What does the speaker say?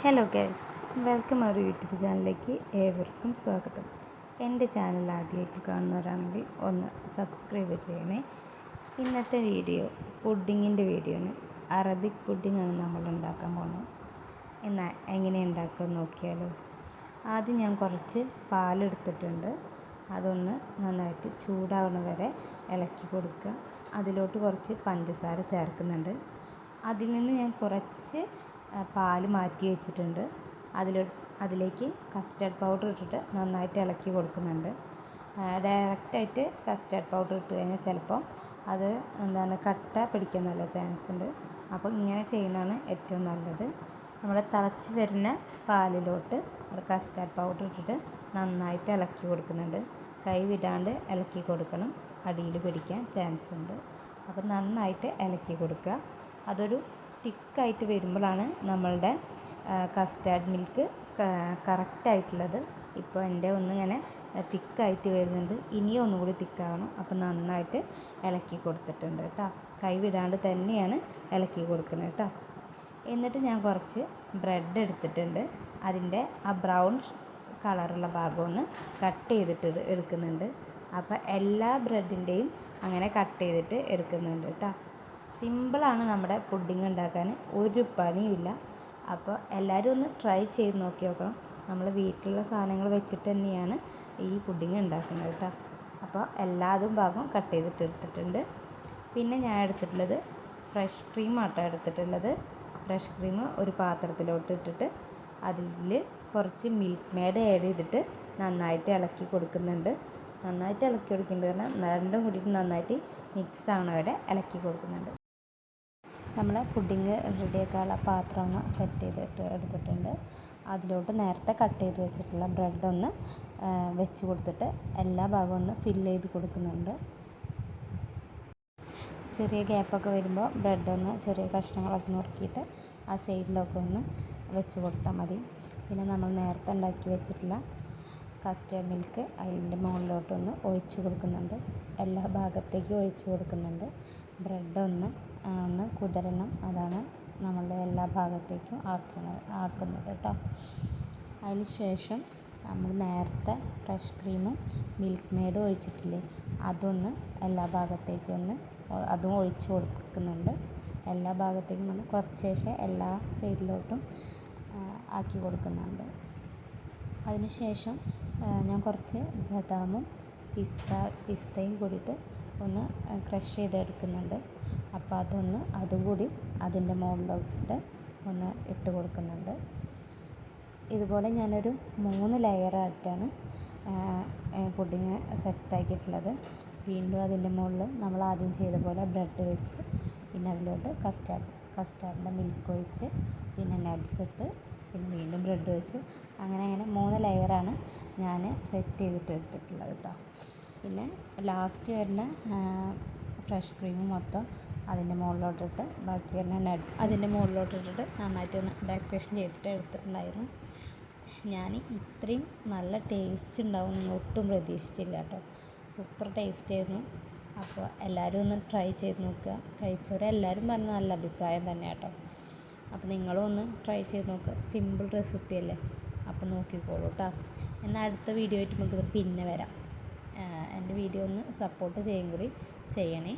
Hello guys, welcome our YouTube ചാനലിലേക്ക് ഏവർക്കും സ്വാഗതം. എൻ്റെ ചാനൽ ആദ്യമായിട്ട് കാണുന്നവരാണെങ്കിൽ ഒന്ന് സബ്സ്ക്രൈബ് ചെയ്യണേ. ഇന്നത്തെ വീഡിയോ പുഡിങ്ങിൻ്റെ വീഡിയോ ആണ്. അറബിക് പുഡിങ്ങാണ് നമ്മൾ ഉണ്ടാക്കാൻ പോകുന്നത്. എന്നാൽ എങ്ങനെ ഉണ്ടാക്കുമെന്ന് നോക്കിയാലോ. ആദ്യം ഞാൻ കുറച്ച് പാലെടുത്തിട്ടുണ്ട്. അതൊന്ന് നന്നായിട്ട് ചൂടാവുന്ന വരെ ഇളക്കി കൊടുക്കുക. അതിലോട്ട് കുറച്ച് പഞ്ചസാര ചേർക്കുന്നുണ്ട്. അതിൽ നിന്ന് ഞാൻ കുറച്ച് പാൽ മാറ്റി വെച്ചിട്ടുണ്ട്. അതിലേക്ക് കസ്റ്റർഡ് പൗഡർ ഇട്ടിട്ട് നന്നായിട്ട് ഇളക്കി കൊടുക്കുന്നുണ്ട്. ഡയറക്റ്റായിട്ട് കസ്റ്റർഡ് പൗഡർ ഇട്ട് കഴിഞ്ഞാൽ ചിലപ്പോൾ അത് കട്ട പിടിക്കാൻ നല്ല ചാൻസ് ഉണ്ട്. അപ്പോൾ ഇങ്ങനെ ചെയ്യുന്നതാണ് ഏറ്റവും നല്ലത്. നമ്മൾ തിളച്ച് വരുന്ന പാലിലോട്ട് കസ്റ്റർഡ് പൗഡർ ഇട്ടിട്ട് നന്നായിട്ട് ഇളക്കി കൊടുക്കുന്നുണ്ട്. കൈ വിടാണ്ട് ഇളക്കി കൊടുക്കണം, അടിയിൽ പിടിക്കാൻ ചാൻസ് ഉണ്ട്. അപ്പോൾ നന്നായിട്ട് ഇളക്കി കൊടുക്കുക. അതൊരു തിക്കായിട്ട് വരുമ്പോഴാണ് നമ്മളുടെ കസ്റ്റാർഡ് മിൽക്ക് കറക്റ്റായിട്ടുള്ളത്. ഇപ്പോൾ എൻ്റെ ഒന്നിങ്ങനെ തിക്കായിട്ട് വരുന്നുണ്ട്. ഇനിയും ഒന്നുകൂടി തിക്കാവണം. അപ്പോൾ നന്നായിട്ട് ഇളക്കി കൊടുത്തിട്ടുണ്ട് കേട്ടോ. കൈ വിടാണ്ട് തന്നെയാണ് ഇളക്കി കൊടുക്കുന്നത് കേട്ടോ. എന്നിട്ട് ഞാൻ കുറച്ച് ബ്രെഡ് എടുത്തിട്ടുണ്ട്. അതിൻ്റെ ആ ബ്രൗൺ കളറുള്ള ഭാഗം ഒന്ന് കട്ട് ചെയ്തിട്ട് എടുക്കുന്നുണ്ട്. അപ്പോൾ എല്ലാ ബ്രെഡിൻ്റെയും അങ്ങനെ കട്ട് ചെയ്തിട്ട് എടുക്കുന്നുണ്ട് കേട്ടോ. സിമ്പിളാണ് നമ്മുടെ പുഡിങ് ഉണ്ടാക്കാൻ, ഒരു പണിയില്ല. അപ്പോൾ എല്ലാവരും ഒന്ന് ട്രൈ ചെയ്ത് നോക്കണം. നമ്മൾ വീട്ടിലുള്ള സാധനങ്ങൾ വെച്ചിട്ട് തന്നെയാണ് ഈ പുഡിങ് ഉണ്ടാക്കുന്നത് കേട്ടോ. അപ്പോൾ എല്ലാതും ഭാഗം കട്ട് ചെയ്തിട്ട് എടുത്തിട്ടുണ്ട്. പിന്നെ ഞാൻ എടുത്തിട്ടുള്ളത് ഫ്രഷ് ക്രീമാട്ടോ എടുത്തിട്ടുള്ളത്. ഫ്രഷ് ക്രീം ഒരു പാത്രത്തിലോട്ട് ഇട്ടിട്ട് അതിൽ കുറച്ച് മിൽക്ക് മെയ്ഡ് ആഡ് ചെയ്തിട്ട് നന്നായിട്ട് ഇളക്കി കൊടുക്കുന്നുണ്ട്. നന്നായിട്ട് ഇളക്കി കൊടുക്കുന്നത് പറഞ്ഞാൽ രണ്ടും കൂടിയിട്ട് നന്നായിട്ട് മിക്സ് ആവണ വരെ ഇളക്കി കൊടുക്കുന്നുണ്ട്. നമ്മൾ പുഡിങ് റെഡിയാക്കാനുള്ള പാത്രം ഒന്ന് സെറ്റ് ചെയ്തിട്ട് എടുത്തിട്ടുണ്ട്. അതിലോട്ട് നേരത്തെ കട്ട് ചെയ്ത് വെച്ചിട്ടുള്ള ബ്രെഡ് ഒന്ന് വെച്ച് കൊടുത്തിട്ട് എല്ലാ ഭാഗവും ഒന്ന് ഫില്ല് ചെയ്ത് കൊടുക്കുന്നുണ്ട്. ചെറിയ ഗ്യാപ്പൊക്കെ വരുമ്പോൾ ബ്രെഡ് ഒന്ന് ചെറിയ കഷ്ണങ്ങളൊക്കെ നുറുക്കിയിട്ട് ആ സൈഡിലൊക്കെ ഒന്ന് വെച്ച് കൊടുത്താൽ മതി. പിന്നെ നമ്മൾ നേരത്തെ ഉണ്ടാക്കി വെച്ചിട്ടുള്ള കസ്റ്റർഡ് മിൽക്ക് അതിൻ്റെ മുകളിലോട്ടൊന്ന് ഒഴിച്ച് കൊടുക്കുന്നുണ്ട്. എല്ലാ ഭാഗത്തേക്കും ഒഴിച്ച് കൊടുക്കുന്നുണ്ട്. ബ്രെഡ് ഒന്ന് കുതിരണം, അതാണ് നമ്മളുടെ എല്ലാ ഭാഗത്തേക്കും ആക്കുന്നത് കേട്ടോ. അതിന് ശേഷം നമ്മൾ നേരത്തെ ഫ്രഷ് ക്രീമും മിൽക്ക് മെയ്ഡും ഒഴിച്ചിട്ടില്ലേ, അതൊന്ന് എല്ലാ ഭാഗത്തേക്കും അതും ഒഴിച്ച് കൊടുക്കുന്നുണ്ട്. എല്ലാ ഭാഗത്തേക്കും കുറച്ച് ശേഷം എല്ലാ സൈഡിലോട്ടും ആക്കി കൊടുക്കുന്നുണ്ട്. അതിന് ശേഷം ഞാൻ കുറച്ച് ബദാമും പിസ്തയും കൂടിയിട്ട് ഒന്ന് ക്രഷ് ചെയ്തെടുക്കുന്നുണ്ട്. അപ്പോൾ അതും കൂടി അതിൻ്റെ മുകളിലോട്ട് ഒന്ന് ഇട്ട് കൊടുക്കുന്നുണ്ട്. ഇതുപോലെ ഞാനൊരു 3 ലെയറായിട്ടാണ് പുഡിങ് സെറ്റാക്കിയിട്ടുള്ളത്. വീണ്ടും അതിൻ്റെ മുകളിൽ നമ്മൾ ആദ്യം ചെയ്ത പോലെ ബ്രെഡ് വെച്ച്, പിന്നെ അതിലോട്ട് കസ്റ്റാർഡിൻ്റെ മിൽക്ക് ഒഴിച്ച്, പിന്നെ നട്ട്സ് ഇട്ട്, പിന്നെ വീണ്ടും ബ്രെഡ് വെച്ചു. അങ്ങനെ 3 ലെയറാണ് ഞാൻ സെറ്റ് ചെയ്തിട്ട് എടുത്തിട്ടുള്ളത് കേട്ടോ. പിന്നെ ലാസ്റ്റ് വരുന്ന ഫ്രഷ് ക്രീം മൊത്തം അതിൻ്റെ മുകളിലോട്ടിട്ട്, ബാക്കി വരുന്ന നട്ട്സ് അതിൻ്റെ മുകളിലോട്ടിട്ടിട്ട് നന്നായിട്ട് ഒന്ന് ഡെക്കറേഷൻ ചെയ്തിട്ട് എടുത്തിട്ടുണ്ടായിരുന്നു. ഞാൻ ഇത്രയും നല്ല ടേസ്റ്റ് ഉണ്ടാവുമെന്ന് ഒട്ടും പ്രതീക്ഷിച്ചില്ല കേട്ടോ. സൂപ്പർ ടേസ്റ്റ് ആയിരുന്നു. അപ്പോൾ എല്ലാവരും ഒന്ന് ട്രൈ ചെയ്ത് നോക്കുക. കഴിച്ചവരെല്ലാവരും പറഞ്ഞ നല്ല അഭിപ്രായം തന്നെ കേട്ടോ. അപ്പോൾ നിങ്ങളും ഒന്ന് ട്രൈ ചെയ്ത് നോക്കുക. സിമ്പിൾ റെസിപ്പി അല്ലേ, അപ്പോൾ നോക്കിക്കോളൂ കേട്ടോ. എന്നാൽ അടുത്ത വീഡിയോ ആയിട്ട് നമുക്ക് പിന്നെ വരാം. എൻ്റെ വീഡിയോ ഒന്ന് സപ്പോർട്ട് ചെയ്യും കൂടി ചെയ്യണേ.